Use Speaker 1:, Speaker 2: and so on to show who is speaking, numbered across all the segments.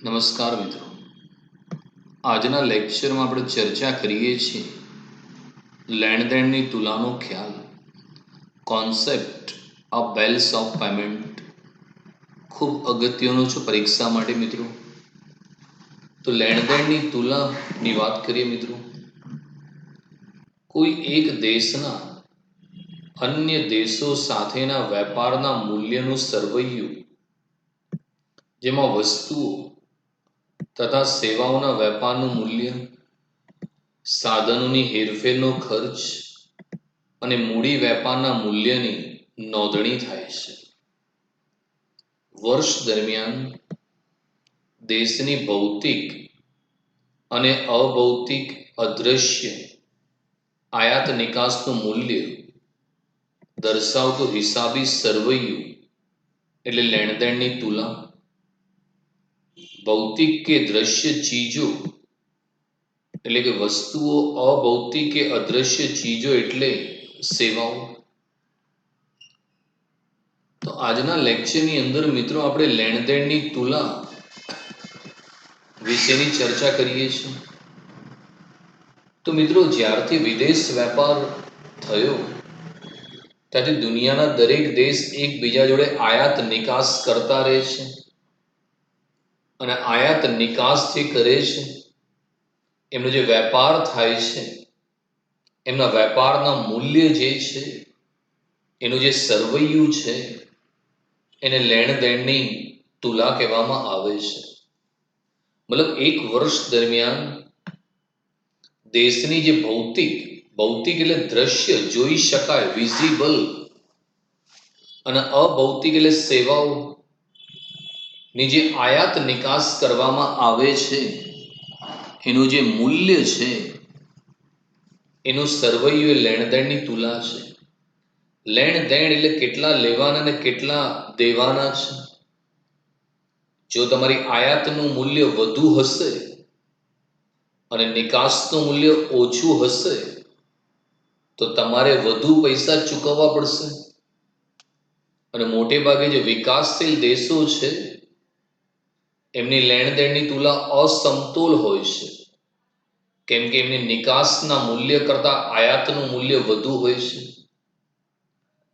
Speaker 1: નમસ્કાર મિત્રો, આજના લેક્ચરમાં આપણે ચર્ચા કરીએ છીએ લેણદેણની તુલાનો ખ્યાલ, concept of bells of payment. ખૂબ અગત્યનો છે પરીક્ષા માટે મિત્રો. તો લેણદેણની તુલાની વાત કરીએ મિત્રો. કોઈ એક દેશના અન્ય દેશો સાથેના વેપારના મૂલ્યનું સરવૈયું, જેમાં વસ્તુઓ તથા સેવાઓના વેપારનું મૂલ્ય, સાધનોની હેરફેરનો ખર્ચ અને મૂડી વેપારના મૂલ્યની નોંધણી થાય છે. વર્ષ દરમિયાન દેશની ભૌતિક અને અભૌતિક અદ્રશ્ય આયાત નિકાસનું મૂલ્ય દર્શાવતું હિસાબી સરવૈયું એટલે લેણદેણની તુલા. ભૌતિક કે દ્રશ્ય ચીજો એટલે કે વસ્તુઓ, અભૌતિક કે અદ્રશ્ય ચીજો એટલે સેવાઓ. તો આજના લેક્ચરની અંદર મિત્રો આપણે લેણદેણની તુલા વિશેની ચર્ચા કરીએ છીએ. તો મિત્રો, જ્યારથી વિદેશ વેપાર થયો ત્યાંથી દુનિયાના દરેક દેશ એકબીજા જોડે આયાત નિકાસ કરતા રહે છે, અને આયાત નિકાસ જે કરે છે એમનો જે વેપાર થાય છે, એમના વેપારના મૂલ્ય જે છે, એનું જે સરવૈયું છે, એને લેણદેણની તુલા કહેવામાં આવે છે. મતલબ એક વર્ષ દરમિયાન દેશની જે ભૌતિક એટલે દ્રશ્ય, જોઈ શકાય, વિઝિબલ, અને અભૌતિક એટલે સેવાઓ ની જે આયાત નિકાસ કરવામાં આવે છે, એનું જે મૂલ્ય છે, એનું સરવૈયું એ લેણદેણની તુલા છે. લેણદેણ એટલે કેટલા લેવાના અને કેટલા દેવાના છે. જો તમારી આયાતનું મૂલ્ય વધુ હશે અને નિકાસનું મૂલ્ય ઓછું હશે તો તમારે વધુ પૈસા ચૂકવવા પડશે. અને મોટે ભાગે જે વિકાસશીલ દેશો છે એમની લેણદેણની તુલા અસમતોલ હોય છે, કેમ કે એમની નિકાસના મૂલ્ય કરતાં આયાતનું મૂલ્ય વધુ હોય છે.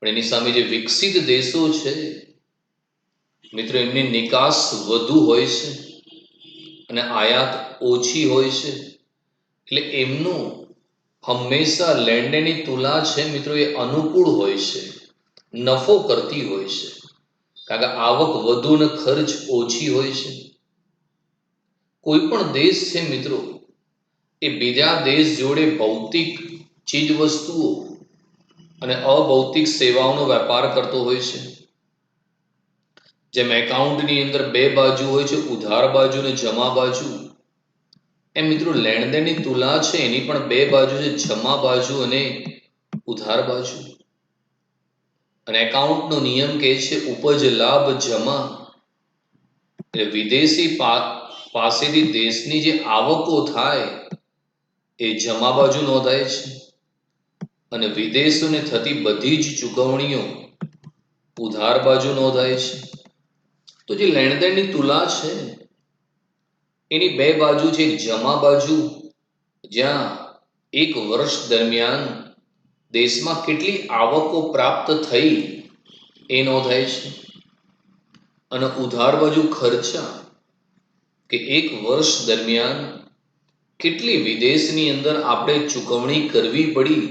Speaker 1: પણ એની સામે જે વિકસિત દેશો છે મિત્રો, એમની નિકાસ વધુ હોય છે અને આયાત ઓછી હોય છે. એટલે એમનું હંમેશા લેણદેણની તુલા છે મિત્રો, એ અનુકૂળ હોય છે, નફો કરતી હોય છે, કારણ કે આવક વધુ અને ખર્ચ ઓછી હોય છે. કોઈ પણ દેશ છે મિત્રો, એ બીજા દેશ જોડે ભૌતિક ચીજ વસ્તુઓ અને અભૌતિક સેવાઓનો વેપાર કરતો હોય છે. જેમ એકાઉન્ટની અંદર બે બાજુ હોય છે, ઉધાર બાજુ અને જમા બાજુ, એમ મિત્રો લેણદેણની તુલા છે એની પણ બે બાજુ છે, જમા બાજુ અને ઉધાર બાજુ. અને એકાઉન્ટનો નિયમ કહે છે ઉપજ લાભ જમા. એટલે વિદેશી પાસેથી દેશની જે આવકો થાય એ જમા બાજુ નોંધાય છે, અને વિદેશોને થતી બધી જ ચૂકવણીઓ ઉધાર બાજુ નોંધાય છે. તો જે લેણદેણની તુલા છે એની બે બાજુ છે. એક જમા બાજુ, જ્યાં એક વર્ષ દરમિયાન દેશમાં કેટલી આવકો પ્રાપ્ત થઈ એ નોંધાય છે. અને ઉધાર બાજુ ખર્ચા, કે એક વર્ષ દરમિયાન કેટલી વિદેશની અંદર આપણે ચૂકવણી કરવી પડી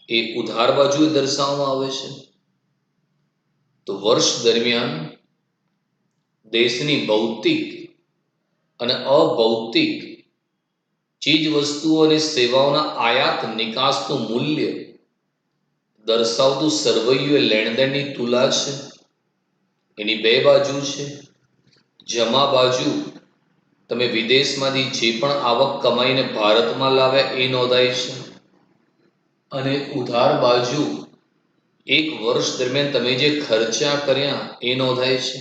Speaker 1: એ ઉધાર બાજુ દર્શાવવામાં આવે છે. તો વર્ષ દરમિયાન દેશની ભૌતિક અને અભૌતિક ચીજ વસ્તુઓ અને સેવાઓના આયાત નિકાસનું મૂલ્ય દર્શાવતું સરવૈયું એ લેણદેણની તુલા છે. એની બે બાજુ છે. જમા બાજુ તમે વિદેશમાંથી જે પણ આવક કમાઈને ભારતમાં લાવ્યા એ નોંધાય છે, અને ઉધાર બાજુ એક વર્ષ દરમિયાન તમે જે ખર્ચા કર્યા એ નોંધાય છે.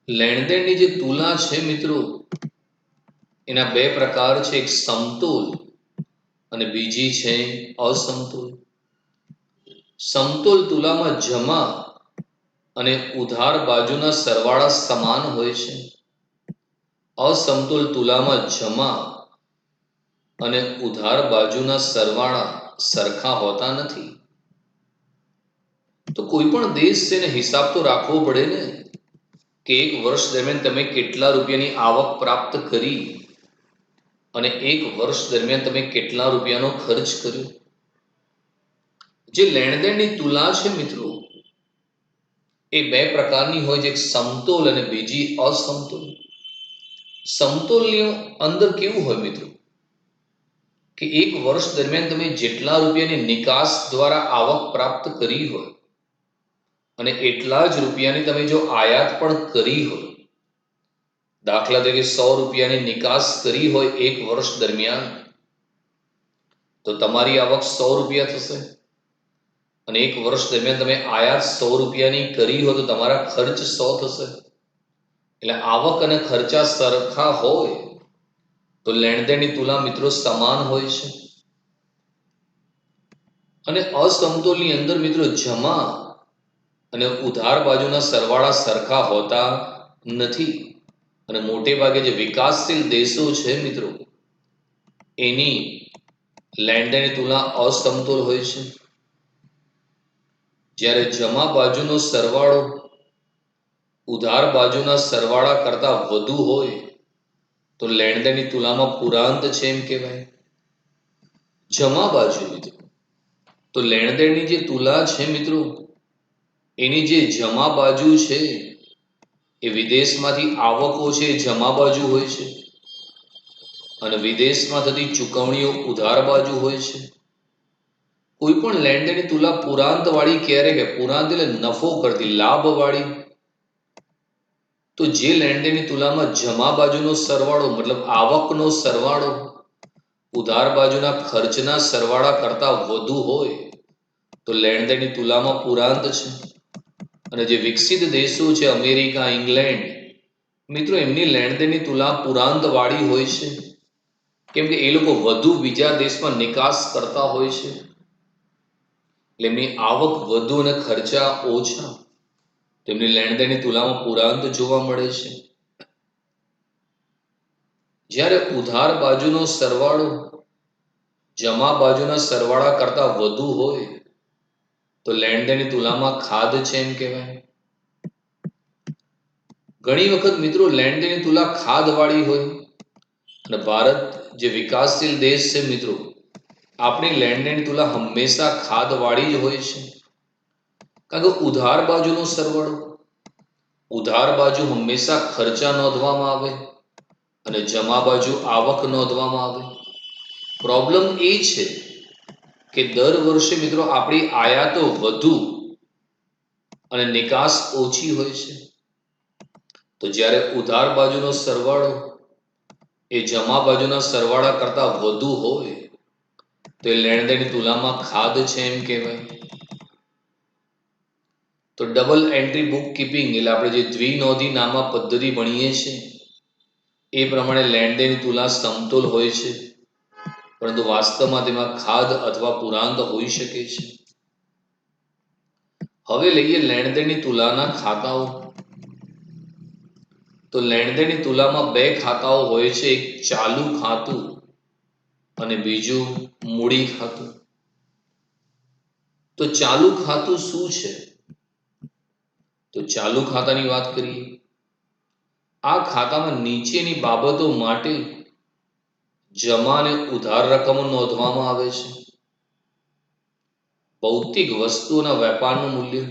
Speaker 1: લેણદેણની જે તુલા છે મિત્રો, એના બે પ્રકાર છે. એક સમતોલ અને બીજી છે અસમતોલ. સમતોલ તુલામાં જમા અને ઉધાર બાજુના સરવાળા સમાન હોય છે. અસમતુલ તુલામાં જમા અને ઉધાર બાજુના સરવાળા સરખા હોતા નથી. તો કોઈ પણ દેશ છે ને હિસાબ તો રાખવો પડે ને કે એક વર્ષ દરમિયાન તમે કેટલા રૂપિયાની આવક પ્રાપ્ત કરી અને એક વર્ષ દરમિયાન તમે કેટલા રૂપિયાનો ખર્ચ કર્યો. જે લેણદેણની તુલા છે મિત્રો, એ બે પ્રકારની હોય છે, એક સમતોલ અને બીજી અસમતોલ. સમતોલની અંદર કેવું હોય મિત્રો કે એક વર્ષ દરમિયાન તમે જેટલા રૂપિયાની નિકાસ દ્વારા આવક પ્રાપ્ત કરી હોય અને એટલા જ રૂપિયાની તમે જો આયાત પણ કરી હોય, દાખલા તરીકે 100 રૂપિયાની નિકાસ કરી હોય એક વર્ષ દરમિયાન, તો તમારી આવક 100 રૂપિયા થશે. અને એક વર્ષ દરમિયાન તમે આયાત 100 રૂપિયાની કરી હોય તો તમારા ખર્ચ 100 થશે. એટલે આવક અને ખર્ચા સરખા હોય તો લેણદેણની તુલા મિત્રો સમાન હોય છે. અને અસમતોલની અંદર મિત્રો જમા અને ઉધાર બાજુના સરવાળા સરખા હોતા નથી. અને મોટે ભાગે જે વિકાસશીલ દેશો છે મિત્રો, એની લેણદેણની તુલા અસમતોલ હોય છે. જ્યારે જમા બાજુનો સરવાળો ઉધાર બાજુના સરવાળા કરતા વધુ હોય તો લેણદેણની તુલામાં પુરાંત છે એમ કહેવાય. જમા બાજુ મિત્રો, તો લેણદેણની જે તુલા છે મિત્રો, એની જે જમા બાજુ છે એ વિદેશમાંથી આવકો છે એ જમા બાજુ હોય છે અને વિદેશમાં થતી ચૂકવણીઓ ઉધાર બાજુ હોય છે. કોઈ પણ લેણદેણની તુલા પુરાંત વાળી ક્યારે કે પુરાંત એટલે નફો કરતી, લાભ વાળી. તો જે લેણદેણની તુલામાં જમા બાજુનો સરવાળો મતલબ આવકનો સરવાળો ઉધાર બાજુના ખર્ચના સરવાળા કરતા વધુ હોય તો લેણદેણની તુલામાં પુરાંત છે. અને જે વિકસિત દેશો છે અમેરિકા, ઇંગ્લેન્ડ મિત્રો, એમની લેણદેણની તુલા પુરાંત વાળી હોય છે, કેમ કે એ લોકો વધુ બીજા દેશમાં નિકાસ કરતા હોય છે. એટલે એમની આવક વધુ અને ખર્ચા ઓછા, તેમની લેણદેણની તુલામાં પુરાંત જોવા મળે છે. જ્યારે ઉધાર બાજુનો સરવાળો જમા બાજુના સરવાળા કરતા વધુ હોય તો લેણદેણની તુલામાં ખાધ છે એમ કહેવાય. ઘણી વખત મિત્રો લેણદેણની તુલા ખાધ વાળી હોય અને ભારત જે વિકાસશીલ દેશ છે મિત્રો, આપણી લેણદેણની તુલા હંમેશા ખાધ વાળી જ હોય છે. કારણ કે ઉધાર બાજુનો સરવાળો, ઉધાર બાજુ હંમેશા ખર્ચા નોંધવામાં આવે અને જમા બાજુ આવક નોંધવામાં આવે. પ્રોબ્લેમ એ છે કે દર વર્ષે મિત્રો આપણી આયાતો વધુ અને નિકાસ ઓછી હોય છે. તો જ્યારે ઉધાર બાજુનો સરવાળો એ જમા બાજુના સરવાળા કરતા વધુ હોય તો એ લેણદેણની તુલામાં ખાધ છે એમ કહેવાય. તો ડબલ એન્ટ્રી બુક કીપિંગ એટલે આપણે જે દ્વિનોંધી નામા પદ્ધતિ ભણીએ છીએ એ પ્રમાણે લેણદેણની તુલા સમતોલ હોય છે, પરંતુ વાસ્તવમાં તેમાં ખાધ અથવા પુરાંત હોઈ શકે છે. હવે લઈએ લેણદેણની તુલાના ખાતાઓ. તો લેણદેણની તુલામાં બે ખાતાઓ હોય છે, એક ચાલુ ખાતું અને બીજું મૂડી ખાતું. તો ચાલુ ખાતું શું છે? તો ચાલુ ખાતાની વાત કરીએ. આ ખાતામાં નીચેની બાબતો માટે જમા અને ઉધાર રકમો નોંધવામાં આવે છે. ભૌતિક વસ્તુઓના વેપારનું મૂલ્ય,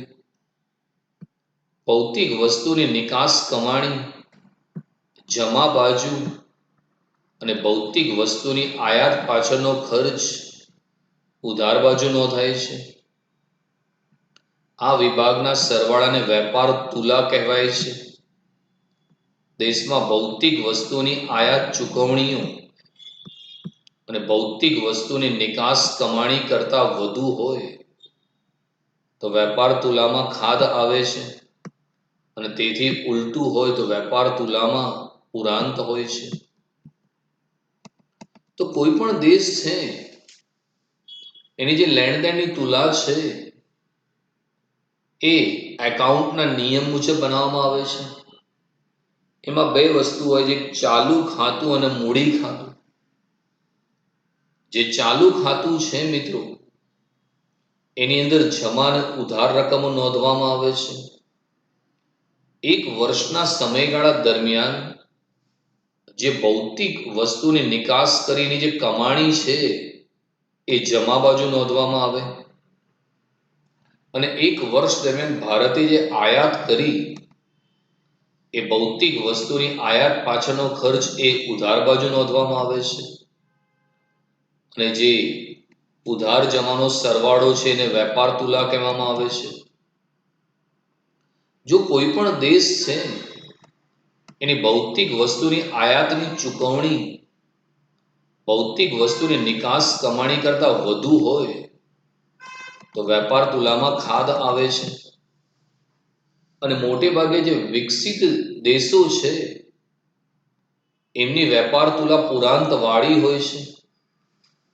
Speaker 1: ભૌતિક વસ્તુની નિકાસ કમાણી, જમા બાજુ અને ભૌતિક વસ્તુની આયાત પાછળનો ખર્ચ ઉધાર બાજુ નોંધાય છે. આ વિભાગના સરવાળાને વેપાર તુલા કહેવાય છે. દેશમાં ભૌતિક વસ્તુની આયાત ચૂકવણીઓ અને ભૌતિક વસ્તુની નિકાસ કમાણી કરતા વધુ હોય તો વેપાર તુલામાં ખાધ આવે છે અને તેથી ઉલટું હોય તો વેપાર તુલામાં પુરાંત હોય છે. તો કોઈ પણ દેશ છે એની જે લેણદેણની તુલા છે એ એકાઉન્ટના નિયમ મુજબ બનાવવામાં આવે છે. એમાં બે વસ્તુ હોય છે, ચાલુ ખાતું અને મૂડી ખાતું. જે ચાલુ ખાતું છે મિત્રો, એની અંદર જમા અને ઉધાર રકમો નોંધવામાં આવે છે. એક વર્ષના સમયગાળા દરમિયાન જે ભૌતિક વસ્તુની નિકાસ કરીને જે કમાણી છે એ જમા બાજુ નોંધવામાં આવે, અને એક વર્ષ દરમિયાન ભારતે જે આયાત કરી એ ભૌતિક વસ્તુની આયાત પાછળનો ખર્ચ એ ઉધાર બાજુ નોંધવામાં આવે છે. અને જે ઉધાર જમાનો સરવાળો છે એને વેપાર તુલા કહેવામાં આવે છે. જો કોઈ પણ દેશ છે એની ભૌતિક વસ્તુની આયાતની ચૂકવણી ભૌતિક વસ્તુની નિકાસ કમાણી કરતા વધુ હોય તો વેપાર તુલામાં ખાધ આવે છે. અને મોટે ભાગે જે વિકસિત દેશો છે એમની વેપાર તુલા પુરાંત વાળી હોય છે.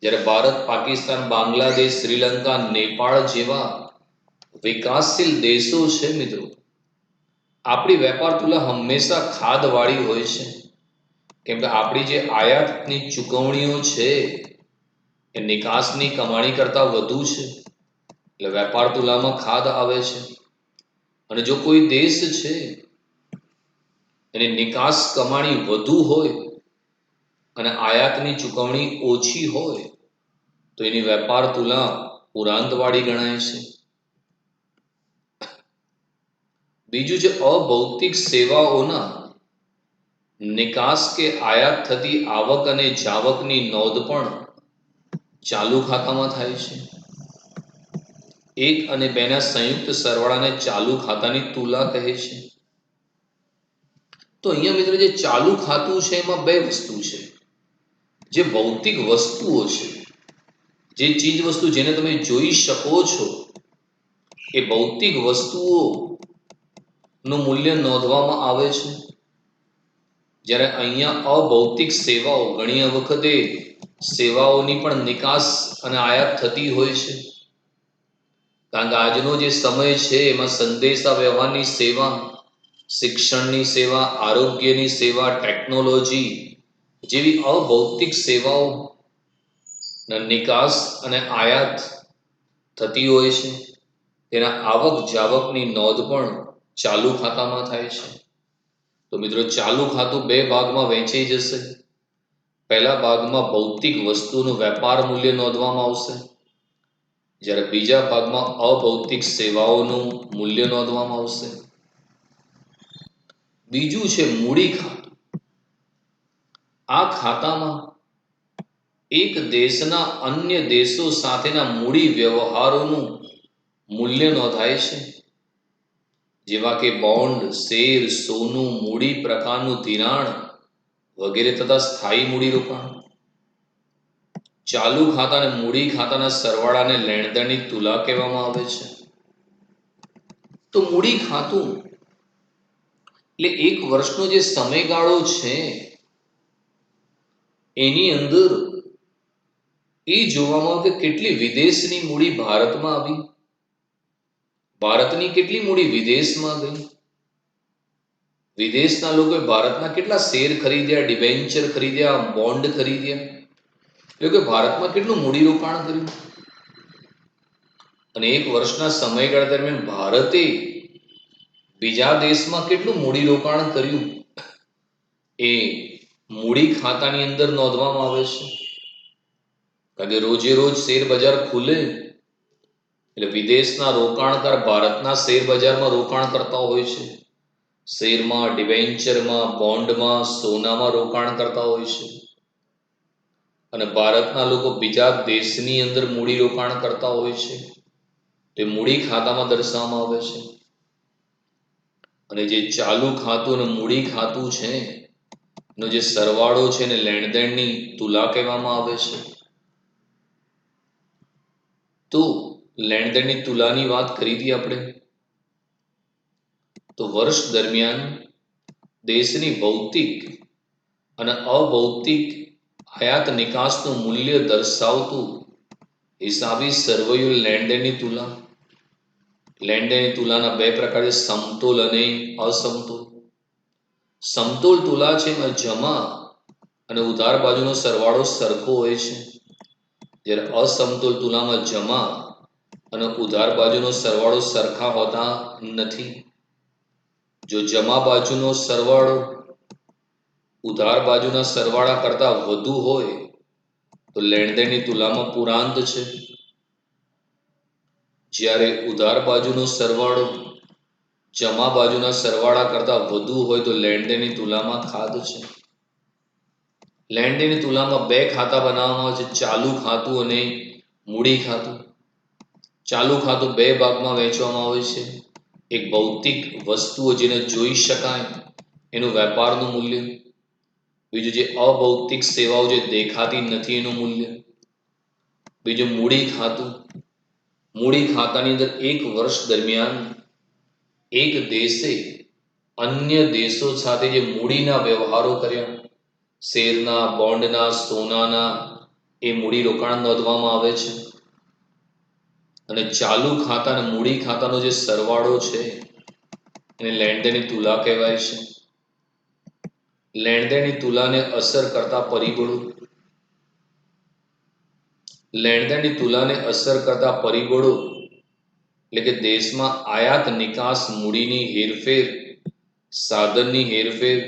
Speaker 1: જ્યારે ભારત, પાકિસ્તાન, બાંગ્લાદેશ, શ્રીલંકા, નેપાળ જેવા વિકાસશીલ દેશો છે મિત્રો, આપણી વેપાર તુલા હંમેશા ખાધવાળી હોય છે. કેમ કે આપણી જે આયાતની ચૂકવણીઓ છે એ નિકાસની કમાણી કરતા વધુ છે, એટલે વેપાર તુલામાં ખાધ આવે છે. અને જો કોઈ દેશ છે એની નિકાસ કમાણી વધુ હોય અને આયાતની ચૂકવણી ઓછી હોય તો એની વેપાર તુલા પુરાંતવાળી ગણાય છે. બીજું છે અભૌતિક સેવાઓના નિકાસ કે આયાત થતી આવક અને જાવકની નોંધ પણ ચાલુ ખાતામાં થાય છે. એક અને બેના સંયુક્ત સરવાળાને ચાલુ ખાતાની તુલા કહે છે. તો અહીંયા મિત્રો જે ચાલુ ખાતું છે એમાં બે વસ્તુ છે. જે ભૌતિક વસ્તુઓ છે, જે ચીજ વસ્તુ જેને તમે જોઈ શકો છો, એ ભૌતિક વસ્તુઓ નું મૂલ્ય નોંધવામાં આવે છે. જ્યારે અહીંયા અભૌતિક સેવાઓ, ઘણી વખતે સેવાઓની પણ નિકાસ અને આયાત થતી હોય છે. કારણ કે આજનો જે સમય છે એમાં સંદેશા વ્યવહારની સેવા, શિક્ષણની સેવા, આરોગ્યની સેવા, ટેકનોલોજી જેવી અભૌતિક સેવાઓ નિકાસ અને આયાત થતી હોય છે. તેના આવક જાવકની નોંધ પણ ચાલુ ખાતામાં થાય છે. તો મિત્રો ચાલુ ખાતું બે ભાગમાં વહેંચાઈ જશે. પહેલા ભાગમાં ભૌતિક વસ્તુનું વેપાર મૂલ્ય નોંધવામાં આવશે, જ્યારે બીજા ભાગમાં અભૌતિક સેવાઓનું મૂલ્ય નોંધવામાં આવશે. બીજું છે મૂડી ખાતું. આ ખાતામાં એક દેશના અન્ય દેશો સાથેના મૂડી વ્યવહારોનું મૂલ્ય નોંધાય છે, જેવા કે બોન્ડ, શેર, સોનું, મૂડી પ્રકારનું ધિરાણ વગેરે તથા સ્થાયી મૂડી રોકાણ. ચાલુ ખાતા અને મૂડી ખાતાના સરવાળાને લેણદેણની તુલા કહેવામાં આવે છે. તો મૂડી ખાતું એટલે એક વર્ષનો જે સમયગાળો છે એની અંદર એ જોવામાં આવે કે કેટલી વિદેશની મૂડી ભારતમાં આવી, ભારતની કેટલી મૂડી વિદેશમાં ગઈ, વિદેશના લોકોએ ભારતના કેટલા શેર ખરીદ્યા, ડિબેન્ચર ખરીદ્યા, બોન્ડ ખરીદ્યા, એટલે કે ભારતમાં કેટલું મૂડીરોકાણ કર્યું. અને એક વર્ષના સમયગાળા દરમિયાન ભારતે બીજા દેશમાં કેટલું મૂડીરોકાણ કર્યું એ મૂડી ખાતાની અંદર નોંધવામાં આવે છે. કારણ કે રોજે રોજ શેર બજાર ખુલે એટલે વિદેશના રોકાણકાર ભારતના શેર બજારમાં રોકાણ કરતા હોય છે. શેરમાં, ડિબેન્ચરમાં, બોન્ડમાં, સોનામાં રોકાણ કરતા હોય છે. અને ભારતના લોકો બીજા દેશની અંદર મૂડી રોકાણ કરતા હોય છે. તે મૂડી ખાતામાં દર્શાવવામાં આવે છે. અને જે ચાલુ ખાતું અને મૂડી ખાતું છે એનો જે સરવાળો છે એને લેણદેણની તુલા કહેવામાં આવે છે. તો લેણદેણની તુલાની વાત કરી હતી આપણે. તો વર્ષ દરમિયાન દેશની ભૌતિક અને અભૌતિક આયાત નિકાસનું મૂલ્ય દર્શાવતું હિસાબી સરવૈયું લેણદેણની તુલા. લેણ દેણની તુલાના બે પ્રકાર છે, સમતોલ અને અસમતોલ. સમતોલ તુલા છે એમાં જમા અને ઉધાર બાજુનો સરવાળો સરખો હોય છે, જ્યારે અસમતોલ તુલામાં જમા અને ઉધાર બાજુનો સરવાળો સરખા હોતા નથી. જો જમા બાજુનો સરવાળો ઉધાર બાજુના સરવાળા કરતા વધુ હોય તો લેણદેણની તુલામાં પૂરાંત છે, જ્યારે ઉધાર બાજુનો સરવાળો જમા બાજુના સરવાળા કરતા વધુ હોય તો લેણદેણની તુલામાં ખાધ છે. લેણદેણની તુલામાં બે ખાતા બનાવવામાં આવે છે, ચાલુ ખાતું અને મૂડી ખાતું. ચાલુ ખાતું બે ભાગમાં વહેંચવામાં આવે છે. એક ભૌતિક વસ્તુઓ જેને જોઈ શકાય એનું વેપારનું મૂલ્ય, બીજું જે અભૌતિક સેવાઓ જે દેખાતી નથી એનું મૂલ્ય, બીજું મૂડી ખાતું. મૂડી ખાતાની અંદર એક વર્ષ દરમિયાન એક દેશે અન્ય દેશો સાથે જે મૂડીના વ્યવહારો કર્યા, શેરના, બોન્ડના, સોનાના, એ મૂડી રોકાણ નોંધવામાં આવે છે. અને ચાલુ ખાતા અને મૂડી ખાતાનો જે સરવાળો છે એને લેણદેણની તુલા કહેવાય છે. લેણદેણની તુલાને અસર કરતા પરિબળો. લેણદેણની તુલાને અસર કરતા પરિબળો એટલે કે દેશમાં આયાત નિકાસ, મૂડીની હેરફેર, સાધનની હેરફેર,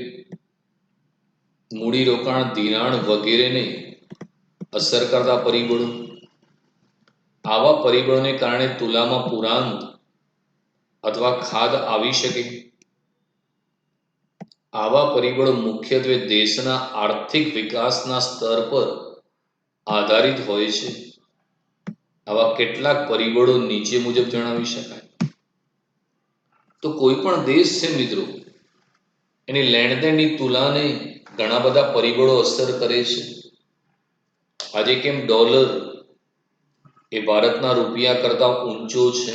Speaker 1: મૂડીરોકાણ, ધિરાણ વગેરેને અસર કરતા પરિબળો. આવા પરિબળોને કારણે તુલામાં પૂરાંત અથવા ખાધ આવી શકે. આવા પરિબળો મુખ્યત્વે દેશના આર્થિક વિકાસના સ્તર પર આધારિત હોય છે. આવા કેટલાક પરિબળો નીચે મુજબ જણાવી શકાય. તો કોઈ પણ દેશ છે મિત્રો, એની લેણદેણની તુલાને ઘણા બધા પરિબળો અસર કરે છે. આજે કેમ ડોલર એ ભારતના રૂપિયા કરતા ઊંચો છે,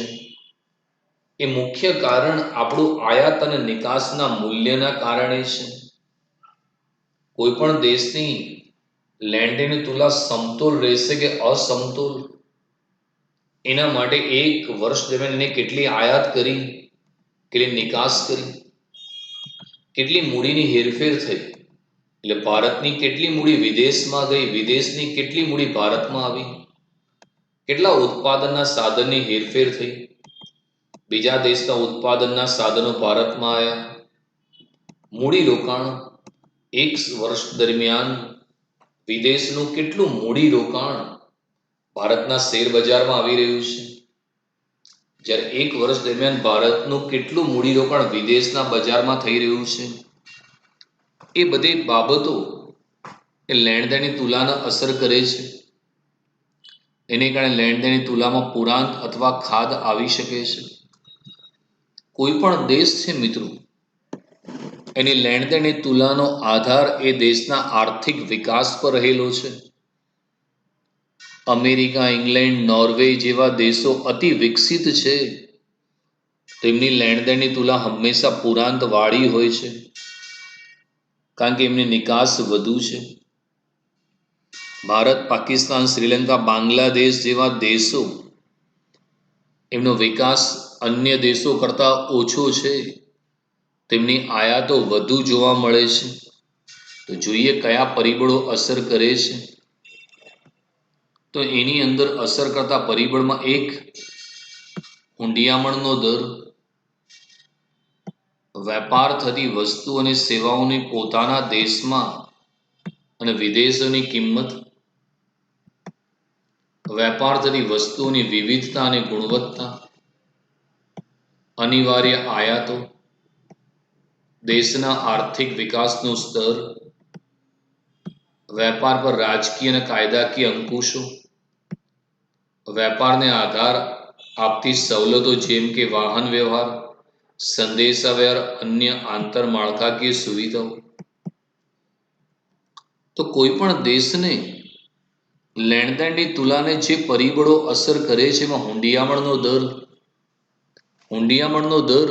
Speaker 1: એ મુખ્ય કારણ આપણું આયાત અને નિકાસના મૂલ્યના કારણે છે. કોઈ પણ દેશની લેણદેણની તુલા સમતોલ રહેશે કે અસમતોલ, એના માટે એક વર્ષ દરમિયાન એને કેટલી આયાત કરી, કેટલી નિકાસ કરી, કેટલી મૂડીની હેરફેર થઈ, એટલે ભારતની કેટલી મૂડી વિદેશમાં ગઈ, વિદેશની કેટલી મૂડી ભારતમાં આવી, કેટલા ઉત્પાદનના સાધનની હેરફેર થઈ, બીજા દેશના ઉત્પાદનના સાધનો ભારતમાં આવ્યા. મૂડી રોકાણ એક વર્ષ દરમિયાન વિદેશનું કેટલું મૂડી રોકાણ ભારતના શેર બજારમાં આવી રહ્યું છે, જ્યારે એક વર્ષ દરમિયાન ભારતનું કેટલું મૂડીરોકાણ વિદેશના બજારમાં થઈ રહ્યું છે. એ બધી બાબતો એ લેણદેણની તુલાને અસર કરે છે. એને કારણે લેણદેણની તુલામાં પૂરાંત અથવા ખાધ આવી શકે છે. કોઈ પણ દેશ છે મિત્રો, એની લેણદેણની તુલાનો આધાર એ દેશના આર્થિક વિકાસ પર રહેલો છે. અમેરિકા, ઇંગ્લેન્ડ, નોર્વે જેવા દેશો અતિ વિકસિત છે, તેમની લેણદેણની તુલા હંમેશા પૂરાંત વાળી હોય છે, કારણ કે એમની નિકાસ વધુ છે. ભારત, પાકિસ્તાન, શ્રીલંકા, બાંગ્લાદેશ જેવા દેશો, એમનો વિકાસ અન્ય દેશો કરતા ઓછો છે, તેમની આયાતો વધુ જોવા મળે છે. તો જોઈએ કયા પરિબળો અસર કરે છે. તો એની અંદર અસર કરતા પરિબળમાં એક હુંડિયામણનો દર, વેપાર થતી વસ્તુ અને સેવાઓની પોતાના દેશમાં અને વિદેશોની કિંમત, વેપાર થતી વસ્તુઓની વિવિધતા અને ગુણવત્તા, અનિવાર્ય આયાતો, દેશના આર્થિક વિકાસનું સ્તર, વેપાર પર રાજકીય અને કાયદાકીય અંકુશો, વેપારને આધાર આપતી સવલતો જેમ કે વાહન વ્યવહાર, સંદેશાવ્યવહાર, અન્ય આંતરમાળખાકીય સુવિધાઓ. તો કોઈ પણ દેશને લેણદેણની તુલાને જે પરિબળો અસર કરે છે એમાં હુંડિયામણનો દર. હુંડિયામણનો દર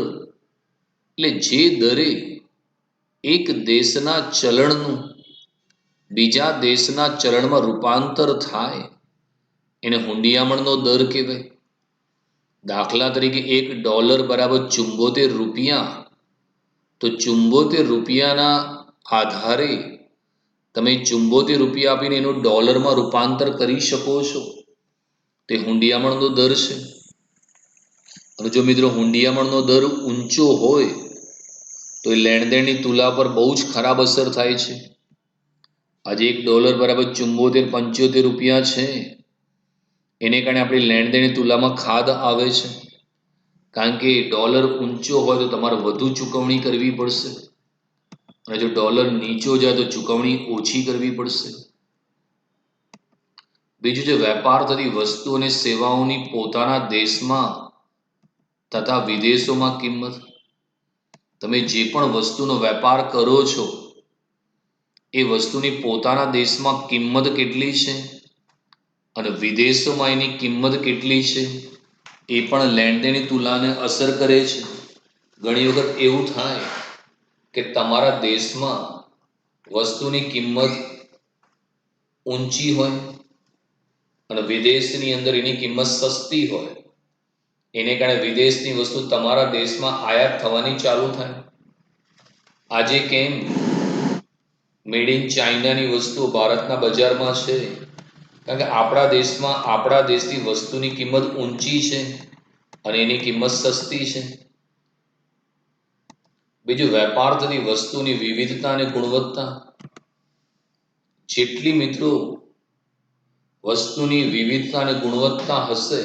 Speaker 1: એટલે જે દરે એક દેશના ચલણનું બીજા દેશના ચલણમાં રૂપાંતર થાય એને હુંડિયામણનો દર કહેવાય. દાખલા તરીકે $1 બરાબર 74 રૂપિયા. તો 74 રૂપિયાના આધારે તમે 74 રૂપિયા આપીને એનું ડોલરમાં રૂપાંતર કરી શકો છો. તે હુંડિયામણનો દર છે. અને જો મિત્રો હુંડિયામણનો દર ઊંચો હોય તો એ લેણદેણની તુલા પર બહુ જ ખરાબ અસર થાય છે. આજે $1 બરાબર 74-75 રૂપિયા છે. એને કારણે આપણી લેણદેણની તુલામાં ખાધ આવે છે. કારણ કે ડોલર ઊંચો હોય તો તમારે વધુ ચૂકવણી કરવી પડશે, અને જો ડોલર નીચો જાય તો ચૂકવણી ઓછી કરવી પડશે. બીજું છે વેપાર થતી વસ્તુ અને સેવાઓની પોતાના દેશમાં તથા વિદેશોમાં કિંમત. તમે જે પણ વસ્તુનો વેપાર કરો છો એ વસ્તુની પોતાના દેશમાં કિંમત કેટલી છે અને વિદેશોમાં એની કિંમત કેટલી છે એ પણ લેણદેણની તુલાને અસર કરે છે. ઘણી વખત એવું થાય કે તમારા દેશમાં વસ્તુની કિંમત ઊંચી હોય અને વિદેશની અંદર એની કિંમત સસ્તી હોય. એને કારણે વિદેશની વસ્તુ તમારા દેશમાં આયાત થવાની ચાલુ થાય. આજે કેમ મેડ ઇન ચાઇનાની વસ્તુઓ ભારતના બજારમાં છે? કારણ કે આપણા દેશમાં આપણા દેશની વસ્તુની કિંમત ઊંચી છે અને એની કિંમત સસ્તી છે. બીજું વેપાર થતી વસ્તુની વિવિધતા અને ગુણવત્તા. જેટલી મિત્રો વસ્તુની વિવિધતા અને ગુણવત્તા હશે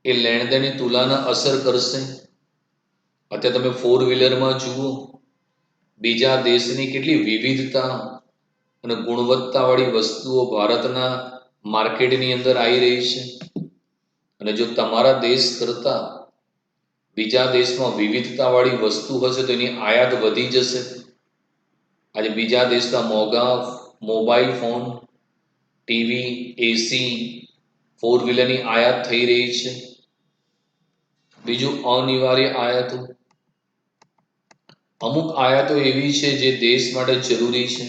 Speaker 1: એ લેણદેણની તુલાને અસર કરશે. અત્યારે તમે 4-વ્હીલરમાં જુઓ, બીજા દેશની કેટલી વિવિધતા અને ગુણવત્તાવાળી વસ્તુઓ ભારતના માર્કેટની અંદર આવી રહી છે. અને જો તમારા દેશ કરતાં બીજા દેશમાં વિવિધતાવાળી વસ્તુ હશે તો એની આયાત વધી જશે. આજે બીજા દેશના મોંઘા મોબાઈલ ફોન, ટીવી, એસી, 4-વ્હીલરની આયાત થઈ રહી છે. બીજું અનિવાર્ય આયાતો. અમુક આયાતો એવી છે જે દેશ માટે જરૂરી છે.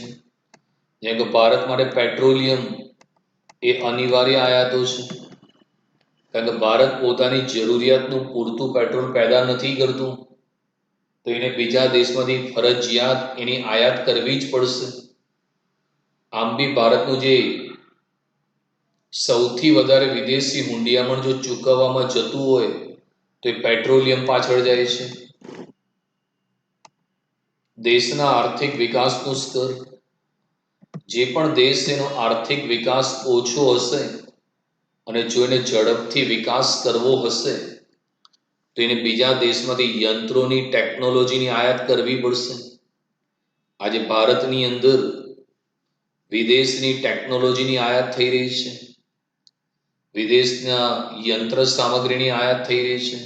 Speaker 1: જેમ કે ભારત માટે પેટ્રોલિયમ એ અનિવાર્ય આયાતો છે. કારણ કે ભારત પોતાની જરૂરિયાતનું પૂરતું પેટ્રોલ પેદા નથી કરતું, તો એને બીજા દેશમાંથી ફરજિયાત એની આયાત કરવી જ પડશે. આમ બી ભારતનું જે સૌથી વધારે વિદેશી હુંડિયામણ જો ચૂકવવામાં જતું હોય તો એ પેટ્રોલિયમ પાછળ જાય છે. દેશના આર્થિક વિકાસનું સ્તર. જે પણ દેશ એનો આર્થિક વિકાસ ઓછો હશે અને જો એને ઝડપથી વિકાસ કરવો હશે તો એને બીજા દેશમાંથી યંત્રોની, ટેકનોલોજીની આયાત કરવી પડશે. આજે ભારતની અંદર વિદેશની ટેકનોલોજીની આયાત થઈ રહી છે, વિદેશના યંત્ર સામગ્રીની આયાત થઈ રહી છે.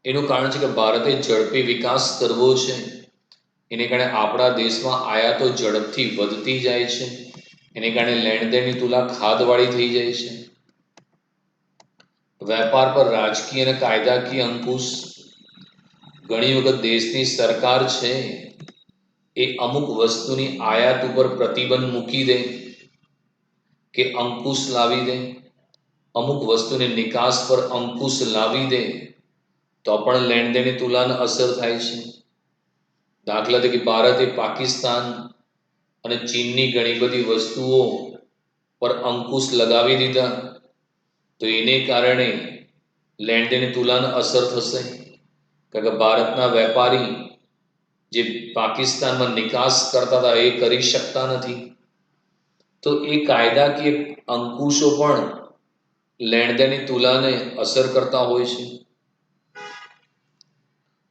Speaker 1: એનું કારણ છે કે ભારતે ઝડપી વિકાસ કરવો છે. એને કારણે આપણા દેશમાં આયાતો ઝડપથી વધતી જાય છે. એને કારણે લેણદેણની તુલા ખાધવાળી થઈ જાય છે. વેપાર પર રાજકીય અને કાયદાકીય અંકુશ. ઘણી વખત દેશની સરકાર છે એ અમુક વસ્તુની આયાત ઉપર પ્રતિબંધ મૂકી દે કે અંકુશ લાવી દે, અમુક વસ્તુની નિકાસ પર અંકુશ લાવી દે તો પણ લેણદેણની તુલાને અસર થાય છે. દાખલા તરીકે ભારતે પાકિસ્તાન અને ચીનની ઘણી બધી વસ્તુઓ પર અંકુશ લગાવી દીધા તો એને કારણે લેણદેણની તુલાને અસર થશે. કારણ કે ભારતના વેપારી જે પાકિસ્તાનમાં નિકાસ કરતા હતા એ કરી શકતા નથી. તો એ કાયદાકીય અંકુશો પણ લેણદેણની તુલાને અસર કરતા હોય છે.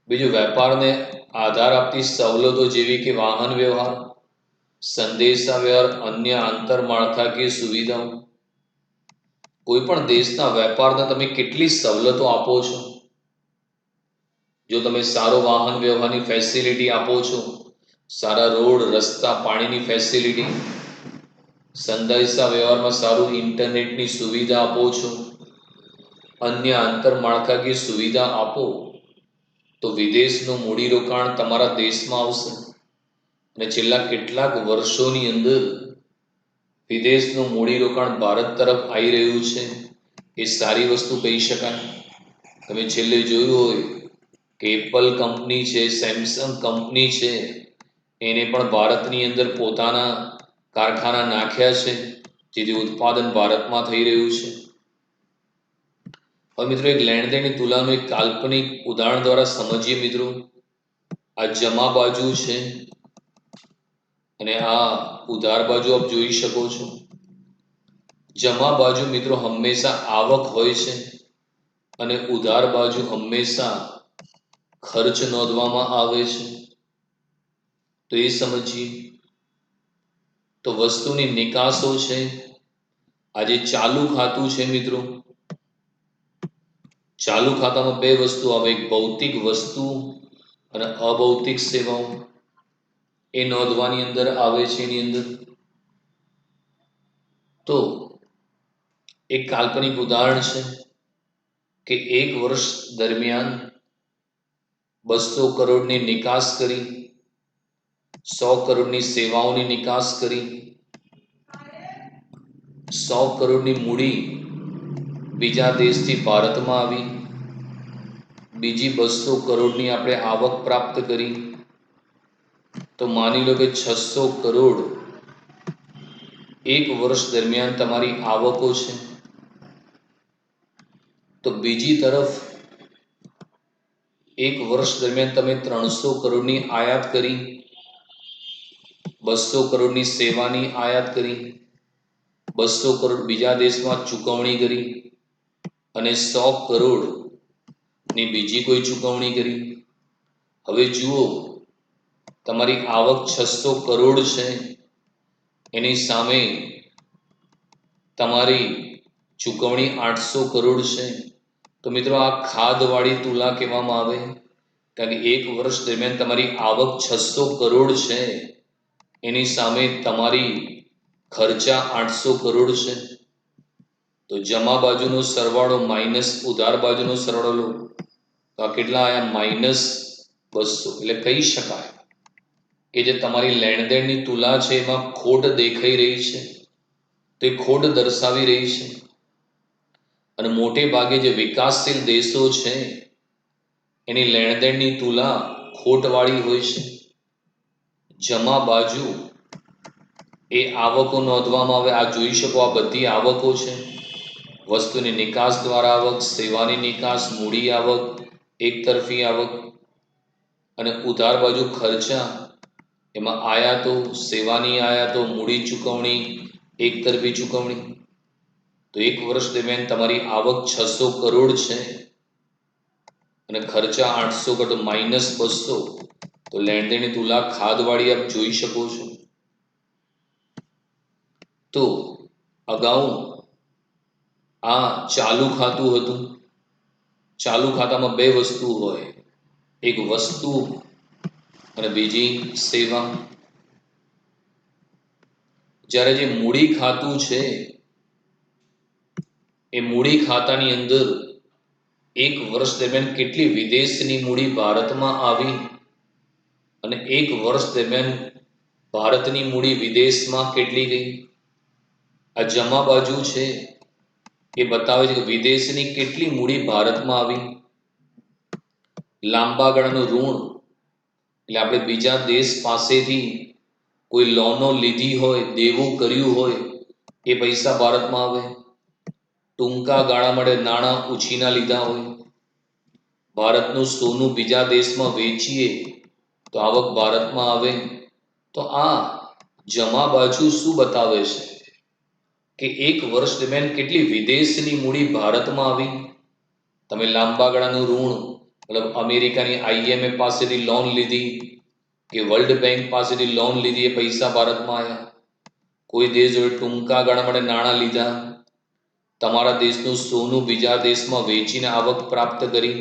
Speaker 1: બીજું વેપારને આધાર આપતી સવલતો જેવી કે વાહન વ્યવહાર, સંદેશા વ્યવહાર, અન્ય આંતરમાળખાકીય સુવિધાઓ. કોઈ પણ દેશના વેપારને તમે કેટલી સવલતો આપો છો? જો તમે સારો વાહન વ્યવહારની ફેસિલિટી આપો છો, સારા રોડ, રસ્તા, પાણીની ફેસિલિટી, સંદેશા વ્યવહારમાં સારું ઇન્ટરનેટની સુવિધા આપો છો, અન્ય આંતરમાળખાકીય સુવિધા આપો તો વિદેશનું મૂડીરોકાણ તમારા દેશમાં આવશે. અને છેલ્લા કેટલાક વર્ષોની અંદર વિદેશનું મૂડીરોકાણ ભારત તરફ આવી રહ્યું છે. એ સારી વસ્તુ કહી શકાય. તમે છેલ્લે જોયું હોય કે એપલ કંપની છે, સેમસંગ કંપની છે, એને પણ ભારતની અંદર પોતાના કારખાના નાખ્યા છે, જેથી ઉત્પાદન ભારતમાં થઈ રહ્યું છે. હવે મિત્રો, એક લેણ દેણની તુલાનું એક કાલ્પનિક ઉદાહરણ દ્વારા સમજીએ મિત્રો. આ જમા બાજુ છે અને આ ઉધાર બાજુ આપ જોઈ શકો છો. જમા બાજુ મિત્રો હંમેશા આવક હોય છે અને ઉધાર બાજુ હંમેશા ખર્ચ નોંધવામાં આવે છે. તો એ સમજીએ. તો વસ્તુની નિકાસો છે. આજે ચાલુ ખાતું છે મિત્રો. ચાલુ ખાતામાં બે વસ્તુ આવે, એક ભૌતિક વસ્તુ અને અભૌતિક સેવાઓ. એ નોંધવાની અંદર આવે છે. એની અંદર તો એક કાલ્પનિક ઉદાહરણ છે કે એક વર્ષ દરમિયાન 200 કરોડની નિકાસ કરી, 100 કરોડની સેવાઓની નિકાસ કરી, 100 કરોડની મૂડી બીજા દેશથી ભારતમાં આવી, બીજી 200 કરોડની આપણે આવક પ્રાપ્ત કરી. તો માની લો કે 600 કરોડ એક વર્ષ દરમિયાન તમારી આવકો છે. તો બીજી તરફ એક વર્ષ દરમિયાન તમે 300 કરોડની આયાત કરી, 200 કરોડની સેવાની આયાત કરી, 200 કરોડ બીજા દેશમાં ચૂકવણી કરી અને 100 કરોડની બીજી કોઈ ચૂકવણી કરી. હવે જુઓ, તમારી આવક 600 કરોડ છે, એની સામે તમારી ચૂકવણી 800 કરોડ છે. તો મિત્રો, આ ખાધવાળી તુલા કહેવામાં આવે, કારણ કે એક વર્ષ દરમિયાન તમારી આવક 600 કરોડ છે, એની સામે તમારી ખર્ચા 800 કરોડ છે. તો જમા બાજુનો સરવાળો માઇનસ ઉધાર બાજુનો સરવાળો લો તો આ કેટલા આયા? -200. એટલે કહી શકાય કે જે તમારી લેણદેણની તુલા છે એમાં ખોટ દેખાઈ રહી છે, તે ખોટ દર્શાવી રહી છે. અને મોટે ભાગે જે વિકાસશીલ દેશો છે એની લેણદેણની તુલા ખોટવાળી હોય છે. જમા બાજુ એ આવકો નોંધવામાં આવે. આ જોઈ શકો, આ બધી આવકો છે. વસ્તુની નિકાસ દ્વારા આવક, સેવાની નિકાસ, મૂડી આવક, એક તરફી આવક. અને ઉધાર બાજુ ખર્ચા, એમાં આયાતો, સેવાની આયાતો, મૂડી ચૂકવણી, એક તરફી ચૂકવણી. તો એક વર્ષ દરમિયાન તમારી આવક 600 કરોડ છે અને ખર્ચા 800 કરોડ, -200. તો લેણદેણની તુલા ખાધવાળી આપ જોઈ શકો છો. તો અગાઉ આ ચાલુ ખાતું હતું. ચાલુ ખાતામાં બે વસ્તુ હોય, એક વસ્તુ અને બીજી સેવા. જ્યારે જે મૂડી ખાતું છે, એ મૂડી ખાતાની અંદર એક વર્ષ દરમિયાન કેટલી વિદેશની મૂડી ભારતમાં આવી અને એક વર્ષ દરમિયાન ભારતની મૂડી વિદેશમાં કેટલી ગઈ. આ જમા બાજુ છે એ બતાવે છે કે વિદેશની કેટલી મૂડી ભારતમાં આવી. લાંબા ગાળાનું ઋણ એટલે આપણે બીજા દેશ પાસેથી કોઈ લોનો લીધી હોય, દેવું કર્યું હોય, એ પૈસા ભારતમાં આવે. ટૂંકા ગાળા માટે નાણાં ઉછીના લીધા હોય, ભારતનું સોનું બીજા દેશમાં વેચીએ તો આવક ભારતમાં આવે. તો આ જમા બાજુ શું બતાવે છે કે એક વર્ષ દરમિયાન કેટલી વિદેશની મૂડી ભારતમાં આવી. તમે લાંબા ગાળાનું ઋણ, મતલબ અમેરિકાની IMF પાસેથી લોન લીધી કે વર્લ્ડ બેંક પાસેથી લોન લીધી, એ પૈસા ભારતમાં આવ્યા. કોઈ દેશ જોડે ટૂંકા ગાળા માટે નાણાં લીધા, તમારા દેશનું સોનું બીજા દેશમાં વેચીને આવક પ્રાપ્ત કરી.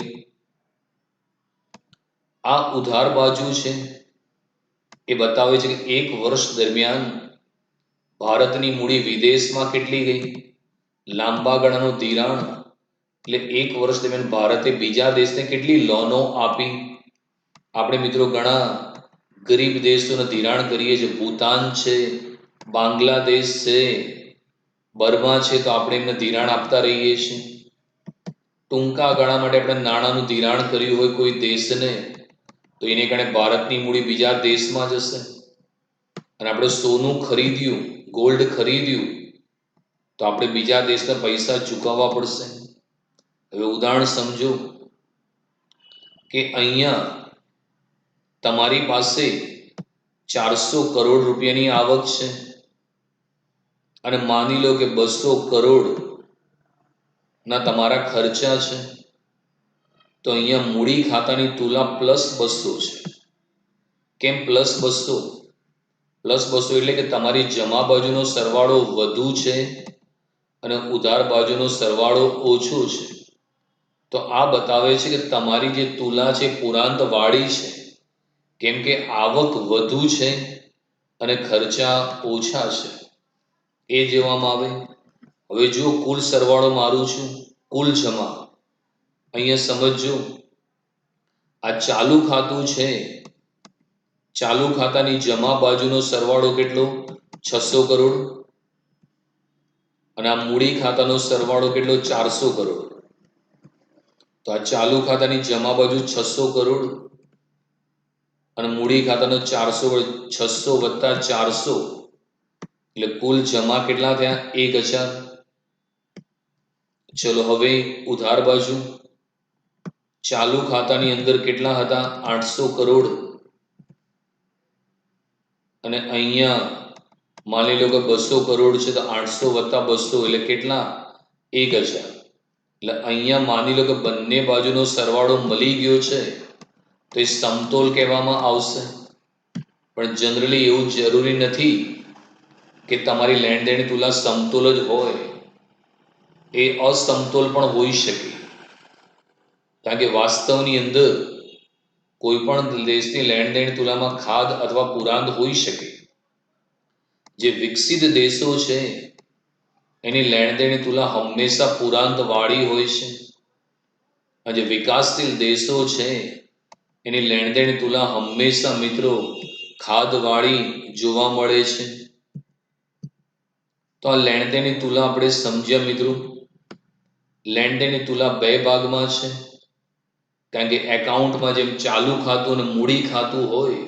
Speaker 1: આ ઉધાર બાજુ છે, એ બતાવે છે કે એક વર્ષ દરમિયાન ભારતની મૂડી વિદેશમાં કેટલી ગઈ. લાંબા ગાળાનું ધિરાણ એટલે એક વર્ષ દરમિયાન ભારતે બીજા દેશને કેટલી લોનો આપી. આપણે મિત્રો ઘણા ગરીબ દેશોને ધિરાણ કરીએ છીએ. ભૂતાન છે, બાંગ્લાદેશ છે, બર્મા છે, તો આપણે એમને ધિરાણ આપતા રહીએ છીએ. ટૂંકા ગાળા માટે આપણે નાણાંનું ધિરાણ કર્યું હોય કોઈ દેશને, તો એને કારણે ભારતની મૂડી બીજા દેશમાં જશે. અને આપણે સોનું ખરીદ્યું, ગોલ્ડ ખરીદ્યું, તો આપણે બીજા દેશને પૈસા ચૂકવવા પડશે. હવે ઉદાહરણ સમજો કે અહીંયા તમારી પાસે 400 કરોડ રૂપિયાની આવક છે અને માની લો કે 200 કરોડ ના તમારા ખર્ચા છે, તો અહીંયા મૂડી ખાતાની તુલા +200 છે. કેમ +200? +200 એટલે કે તમારી જમા બાજુનો સરવાળો વધુ છે અને ઉધાર બાજુનો સરવાળો ઓછો છે. તો આ બતાવે છે કે તમારી જે તુલા છે પુરાંત વાળી છે, કેમ કે આવક વધુ છે અને ખર્ચા ઓછા છે. એ જોવામાં આવે. હવે જો કુલ સરવાળો મારું છું, કુલ જમા, અહીંયા સમજજો, આ ચાલુ ખાતું છે, ચાલુ ખાતાની જમા બાજુનો સરવાળો કેટલો? 600 કરોડ. અને આ મૂડી ખાતાનો સરવાળો કેટલો? 400 કરોડ. તો આ ચાલુ ખાતાની જમા બાજુ 600 કરોડ અને મૂડી ખાતાનો 400, 600 + 400 એટલે કુલ જમા કેટલા થયા? 1000. ચલો હવે ઉધાર બાજુ, ચાલુ ખાતાની અંદર કેટલા હતા? 800 કરોડ. અને અહીંયા માની લો કે 200 કરોડ છે, તો 800 + 200 એટલે કેટલા? 1000. એટલે અહીંયા માની લો કે બંને બાજુનો સરવાળો મળી ગયો છે, તો એ સમતોલ કહેવામાં આવશે. પણ જનરલી એવું જરૂરી નથી કે તમારી લેણ દેણ તુલા સમતોલ જ હોય. એ અસમતોલ પણ હોઈ શકે. કારણ કે વાસ્તવની અંદર કોઈ પણ દેશની લેણ દેણ તુલામાં ખાધ અથવા પુરાંત હોઈ શકે. જે વિકસિત દેશો છે એની લેણ દેણ તુલા હંમેશા પુરાંત વાળી હોય છે. અને જે વિકાસશીલ દેશો છે એની લેણ દેણ તુલા હંમેશા મિત્રો ખાધ વાળી જોવા મળે છે. તો આ લેણ દેણની તુલા આપણે સમજ્યા મિત્રો. લેણ દેણની તુલા બે ભાગમાં છે. કારણ કે એકાઉન્ટમાં જેમ ચાલુ ખાતું અને મૂડી ખાતું હોય,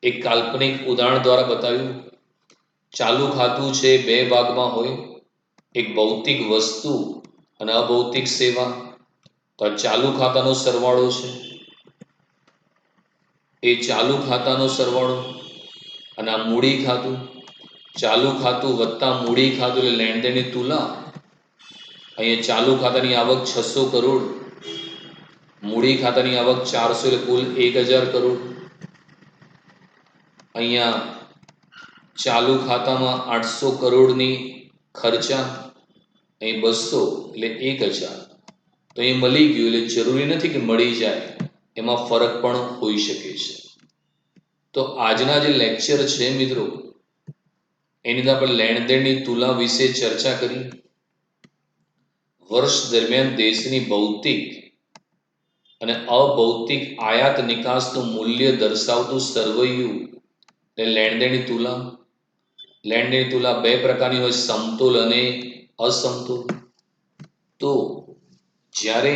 Speaker 1: એક કાલ્પનિક ઉદાહરણ દ્વારા બતાવ્યું. ચાલુ ખાતું છે બે ભાગમાં હોય, એક ભૌતિક વસ્તુ અને અભૌતિક સેવા. તો આ ચાલુ ખાતાનો સરવાળો છે, એ ચાલુ ખાતાનો સરવાળો. અને આ મૂડી ખાતું, ચાલુ ખાતું વત્તા મૂડી ખાતું એટલે લેણ દેણની તુલા. અહીંયા ચાલુ ખાતાની આવક 600 કરોડ, મૂડી ખાતાની આવક 400 એટલે કુલ 1000 કરોડ. અહીંયા ચાલુ ખાતામાં 800 કરોડની ખર્ચા, અહીં 200 એટલે 1000. તો એ મળી ગયું એટલે જરૂરી નથી કે મળી જાય, એમાં ફરક પણ હોઈ શકે છે. તો આજના જે લેક્ચર છે મિત્રો, એની અંદર આપણે લેણ દેણની તુલા વિશે ચર્ચા કરી. વર્ષ દરમિયાન દેશની ભૌતિક અને અભૌતિક આયાત નિકાસનું મૂલ્ય દર્શાવતું સરવૈયું એટલે લેણ દેણની તુલા. લેણ દેણની તુલા બે પ્રકારની હોય, સમતોલ અને અસમતોલ. તો જ્યારે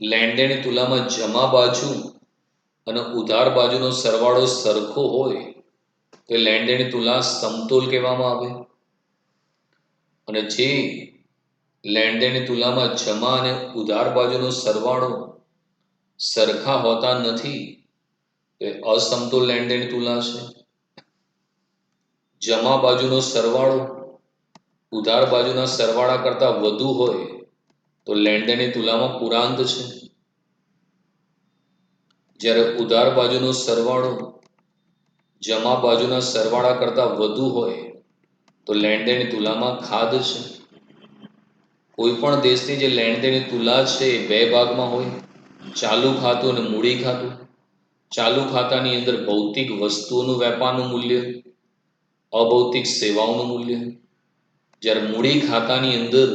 Speaker 1: લેણ દેણની તુલામાં જમા બાજુ અને ઉધાર બાજુનો સરવાળો સરખો હોય તો લેણ દેણની તુલા સમતોલ કહેવામાં આવે. અને જે લેણ દેણની તુલામાં જમા અને ઉધાર બાજુનો સરવાળો સરખા હોતા નથી, એ અસમતોલ લેણ દેણની તુલા છે. જમા બાજુનો સરવાળો ઉધાર બાજુના સરવાળા કરતા વધુ હોય તો લેણ દેણની તુલામાં પુરાંત છે. જ્યારે ઉધાર બાજુનો સરવાળો જમા બાજુના સરવાળા કરતા વધુ હોય તો લેણ દેણની તુલામાં ખાધ છે. કોઈ પણ દેશની જે લેણ દેણની તુલા છે એ બે ભાગમાં હોય, ચાલુ ખાતું અને મૂડી ખાતું. ચાલુ ખાતાની અંદર ભૌતિક વસ્તુઓનું વેપારનું મૂલ્ય, અભૌતિક સેવાઓનું મૂલ્ય. જ્યારે મૂડી ખાતાની અંદર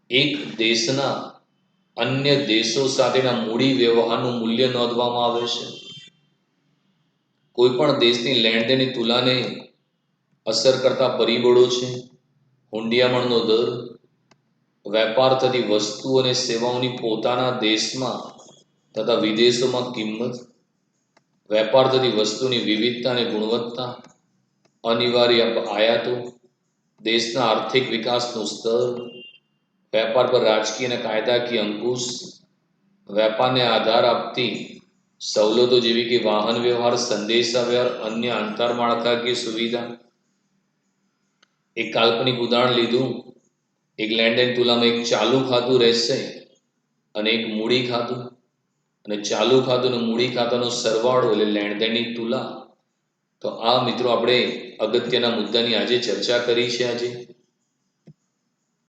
Speaker 1: એક દેશના અન્ય દેશો સાથેના મૂડી વ્યવહારનું મૂલ્ય નોંધવામાં આવે છે. કોઈ પણ દેશની લેણ દેણની તુલાને અસર કરતા પરિબળો છે. હુંડિયામણનો દર, વેપાર થતી વસ્તુ અને સેવાઓની પોતાના દેશમાં તથા વિદેશોમાં કિંમત, વેપાર થતી વસ્તુની વિવિધતા અને ગુણવત્તા, અનિવાર્ય આયાતો, દેશના આર્થિક વિકાસનું સ્તર, વેપાર પર રાજકીય અને કાયદાકીય અંકુશ, વેપારને આધાર આપતી સવલતો જેવી કે વાહન વ્યવહાર, સંદેશા વ્યવહાર, અન્ય આંતરમાળખાકીય સુવિધા. એક કાલ્પનિક ઉદાહરણ લીધું, એક લેન્ડ એન્ડ તુલામાં એક ચાલુ ખાતું રહેશે અને એક મૂડી ખાતું, અને ચાલુ ખાતું અને મૂડી ખાતાનો સરવાળો એટલે લેણદેણની તુલા. તો આ મિત્રો આપણે અગત્યના મુદ્દાની આજે ચર્ચા કરી છે. આજે